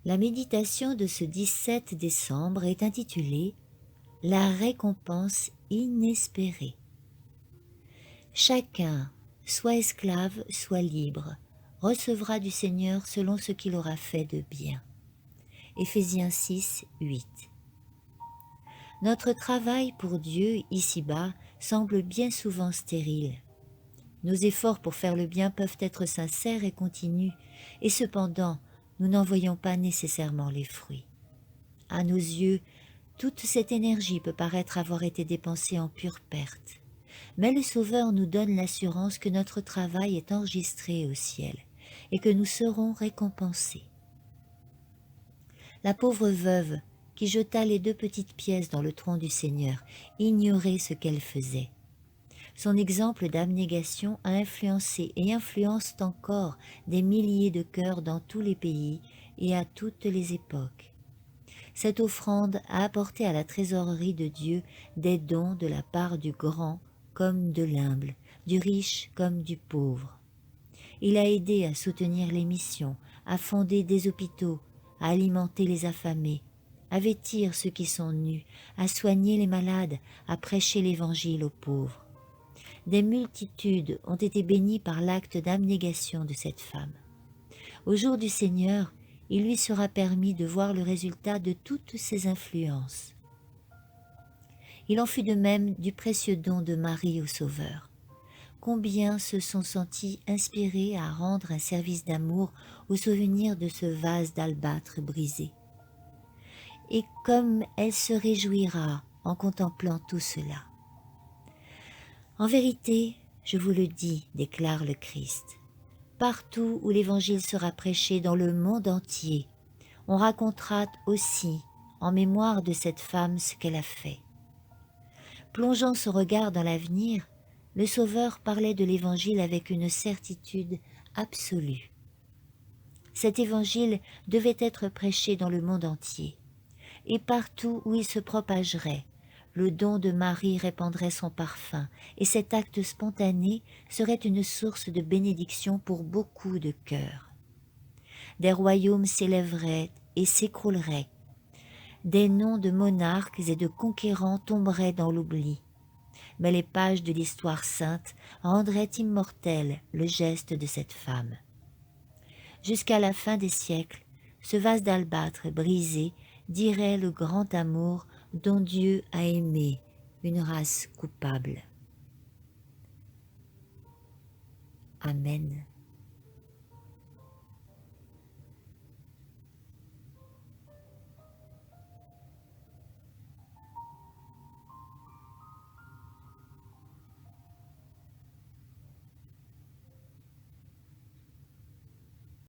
La méditation de ce 17 décembre est intitulée « La récompense inespérée ». Chacun, soit esclave, soit libre, recevra du Seigneur selon ce qu'il aura fait de bien. Éphésiens 6, 8. Notre travail pour Dieu ici-bas semble bien souvent stérile. Nos efforts pour faire le bien peuvent être sincères et continus, et cependant, nous n'en voyons pas nécessairement les fruits. À nos yeux, toute cette énergie peut paraître avoir été dépensée en pure perte. Mais le Sauveur nous donne l'assurance que notre travail est enregistré au ciel et que nous serons récompensés. La pauvre veuve qui jeta les 2 petites pièces dans le tronc du Seigneur ignorait ce qu'elle faisait. Son exemple d'abnégation a influencé et influence encore des milliers de cœurs dans tous les pays et à toutes les époques. Cette offrande a apporté à la trésorerie de Dieu des dons de la part du grand comme de l'humble, du riche comme du pauvre. Il a aidé à soutenir les missions, à fonder des hôpitaux, à alimenter les affamés, à vêtir ceux qui sont nus, à soigner les malades, à prêcher l'évangile aux pauvres. Des multitudes ont été bénies par l'acte d'abnégation de cette femme. Au jour du Seigneur, il lui sera permis de voir le résultat de toutes ces influences. Il en fut de même du précieux don de Marie au Sauveur. Combien se sont sentis inspirés à rendre un service d'amour au souvenir de ce vase d'albâtre brisé. Et comme elle se réjouira en contemplant tout cela. En vérité, je vous le dis, déclare le Christ, partout où l'Évangile sera prêché dans le monde entier, on racontera aussi, en mémoire de cette femme, ce qu'elle a fait. Plongeant son regard dans l'avenir, le Sauveur parlait de l'Évangile avec une certitude absolue. Cet Évangile devait être prêché dans le monde entier, et partout où il se propagerait, le don de Marie répandrait son parfum, et cet acte spontané serait une source de bénédiction pour beaucoup de cœurs. Des royaumes s'élèveraient et s'écrouleraient, des noms de monarques et de conquérants tomberaient dans l'oubli, mais les pages de l'histoire sainte rendraient immortel le geste de cette femme. Jusqu'à la fin des siècles, ce vase d'albâtre brisé dirait le grand amour dont Dieu a aimé une race coupable. Amen.